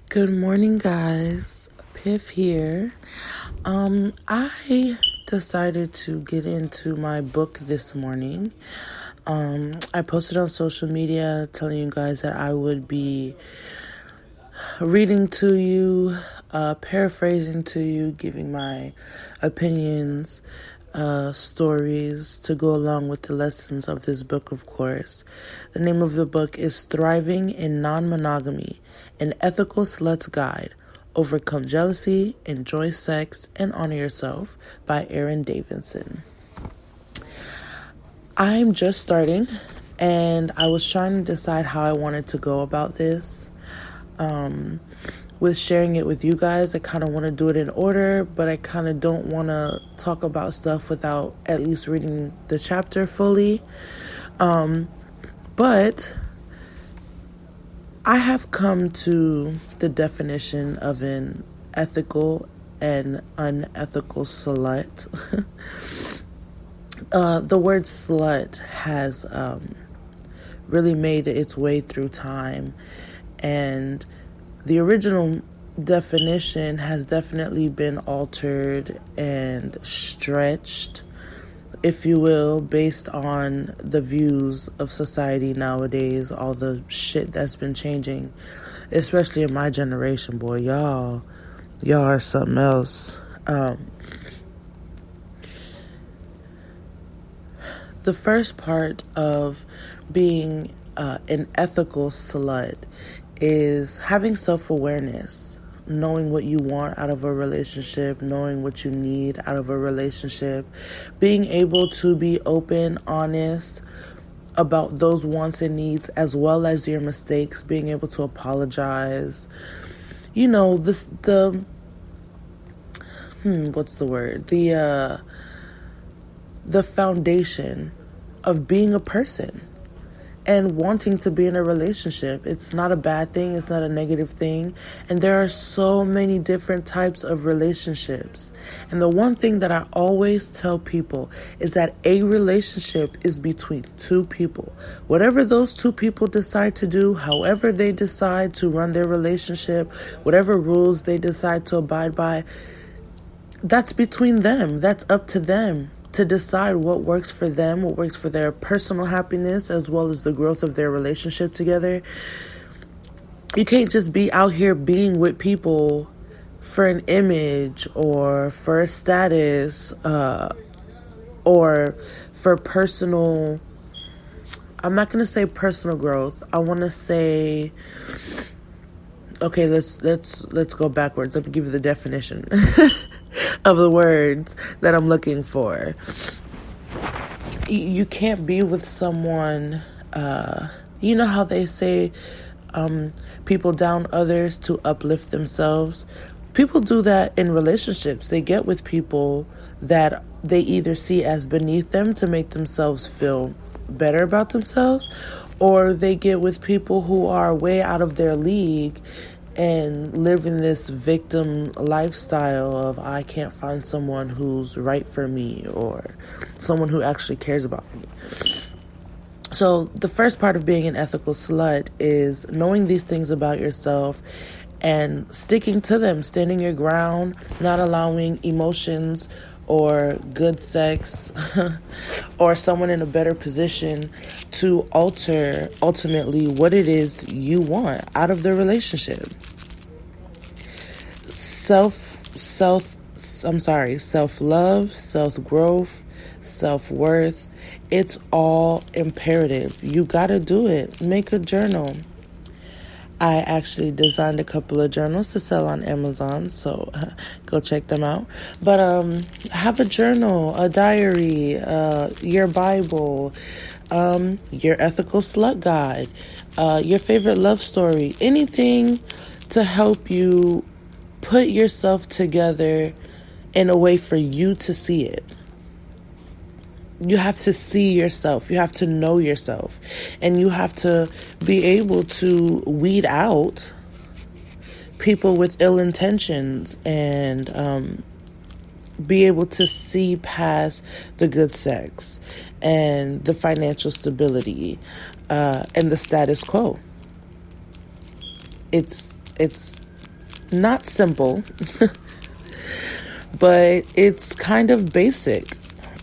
Good morning, guys. Piff here. I decided to get into my book this morning. I posted on social media telling you guys that I would be reading to you, paraphrasing to you, giving my opinions, stories to go along with the lessons of this book, of course. The name of the book is Thriving in Non-Monogamy, an Ethical Slut's Guide. Overcome Jealousy, Enjoy Sex, and Honor Yourself by Erin Davidson. I'm just starting, and I was trying to decide how I wanted to go about this. With sharing it with you guys, I kind of want to do it in order, but I kind of don't want to talk about stuff without at least reading the chapter fully. But I have come to the definition of an ethical and unethical slut. The word slut has really made its way through time, and the original definition has definitely been altered and stretched, if you will, based on the views of society nowadays, all the shit that's been changing, especially in my generation, boy. Y'all are something else. The first part of being an ethical slut is having self-awareness, knowing what you want out of a relationship, knowing what you need out of a relationship, being able to be open, honest about those wants and needs, as well as your mistakes, being able to apologize. You know, what's the word? The foundation of being a person and wanting to be in a relationship. It's not a bad thing. It's not a negative thing. And there are so many different types of relationships. And the one thing that I always tell people is that a relationship is between two people. Whatever those two people decide to do, however they decide to run their relationship, whatever rules they decide to abide by, that's between them. That's up to them to decide what works for them, what works for their personal happiness, as well as the growth of their relationship together. You can't just be out here being with people for an image or for a status, or for personal, I'm not going to say personal growth. I want to say, okay, let's go backwards. Let me give you the definition of the words that I'm looking for. You can't be with someone, you know how they say people down others to uplift themselves? People do that in relationships. They get with people that they either see as beneath them to make themselves feel better about themselves, or they get with people who are way out of their league and live in this victim lifestyle of, I can't find someone who's right for me or someone who actually cares about me. So the first part of being an ethical slut is knowing these things about yourself and sticking to them, standing your ground, not allowing emotions or good sex or someone in a better position to alter ultimately what it is you want out of the relationship. Self-love, self-growth, self-worth, it's all imperative. You gotta do it. Make a journal. I actually designed a couple of journals to sell on Amazon, so go check them out. But have a journal, a diary, your Bible, your ethical slut guide, your favorite love story, anything to help you put yourself together in a way for you to see it. You have to see yourself. You have to know yourself. And you have to be able to weed out people with ill intentions and be able to see past the good sex and the financial stability and the status quo. It's not simple, but it's kind of basic.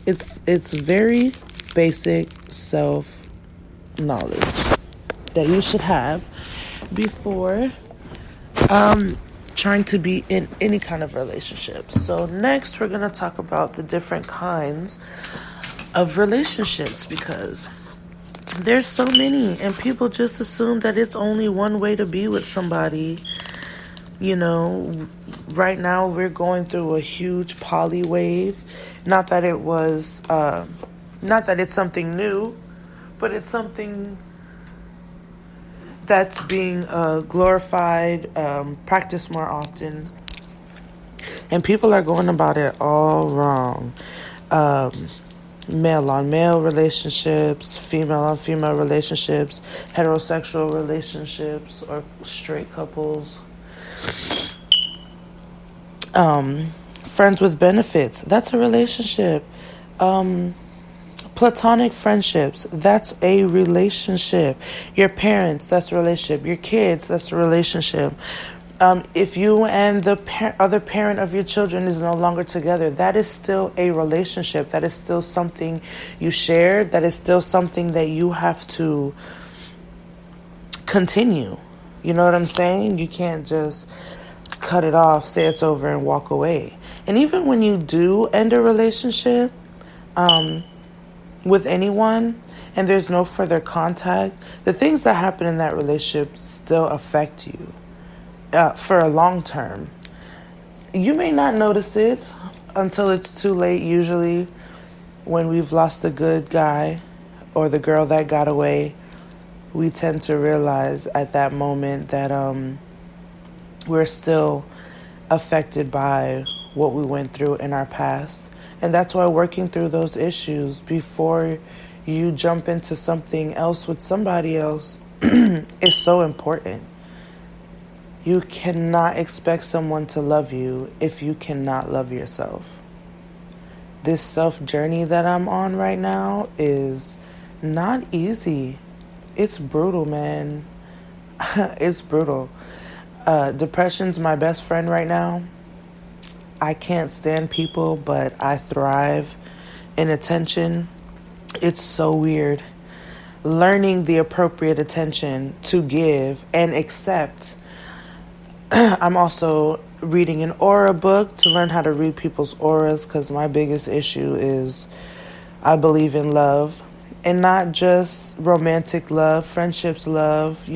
It's very basic self knowledge that you should have before trying to be in any kind of relationship. So next we're going to talk about the different kinds of relationships, because there's so many and people just assume that it's only one way to be with somebody. You know, right now we're going through a huge poly wave. Not that it's something new, but it's something that's being glorified, practiced more often. And people are going about it all wrong. Male on male relationships, female on female relationships, heterosexual relationships, or straight couples. Friends with benefits, that's a relationship. Platonic friendships, that's a relationship. Your parents, that's a relationship. Your kids, that's a relationship. If you and the other parent of your children is no longer together, that is still a relationship. That is still something you shared. That is still something that you have to continue. You know what I'm saying? You can't just cut it off, say it's over, and walk away. And even when you do end a relationship with anyone and there's no further contact, the things that happen in that relationship still affect you for a long term. You may not notice it until it's too late. Usually when we've lost the good guy or the girl that got away, we tend to realize at that moment that we're still affected by what we went through in our past. And that's why working through those issues before you jump into something else with somebody else is so important. You cannot expect someone to love you if you cannot love yourself. This self journey that I'm on right now is not easy. It's brutal, man. It's brutal. Depression's my best friend right now. I can't stand people, but I thrive in attention. It's so weird. Learning the appropriate attention to give and accept. I'm also reading an aura book to learn how to read people's auras, because my biggest issue is I believe in love, and not just romantic love, friendships love,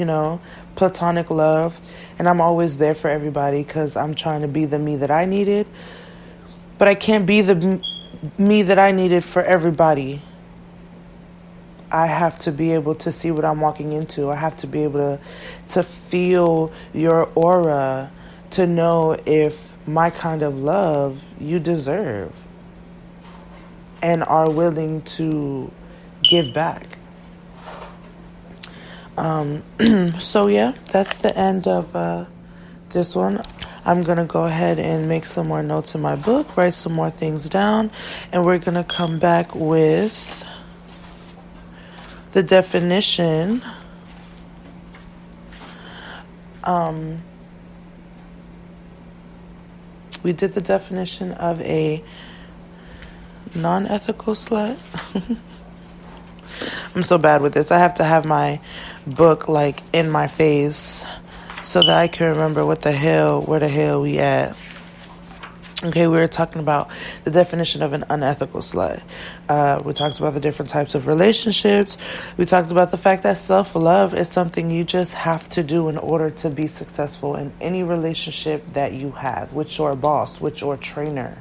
platonic love. And I'm always there for everybody because I'm trying to be the me that I needed. But I can't be the me that I needed for everybody. I have to be able to see what I'm walking into. I have to be able to feel your aura to know if my kind of love you deserve and are willing to give back. So yeah, that's the end of this one. I'm going to go ahead and make some more notes in my book, write some more things down, and we're going to come back with the definition. We did the definition of a non-ethical slut. I'm so bad with this. I have to have my book in my face so that I can remember where the hell we at. Okay, we were talking about the definition of an unethical slut. We talked about the different types of relationships. We talked about the fact that self-love is something you just have to do in order to be successful in any relationship that you have, with your boss, with your trainer.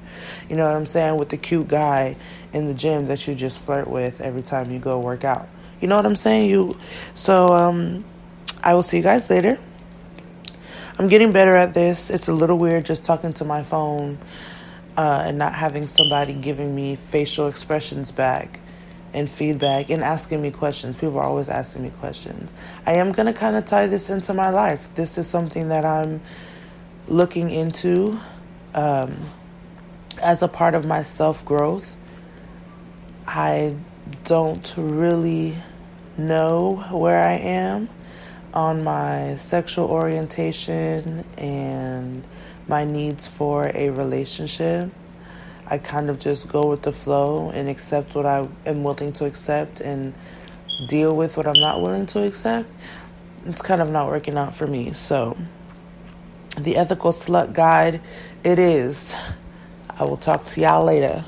You know what I'm saying? With the cute guy in the gym that you just flirt with every time you go work out. You know what I'm saying? I will see you guys later. I'm getting better at this. It's a little weird just talking to my phone and not having somebody giving me facial expressions back and feedback and asking me questions. People are always asking me questions. I am going to kind of tie this into my life. This is something that I'm looking into as a part of my self-growth. I don't really know where I am on my sexual orientation and my needs for a relationship. I kind of just go with the flow and accept what I am willing to accept and deal with what I'm not willing to accept. It's kind of not working out for me. So the Ethical Slut Guide, it is. I will talk to y'all later.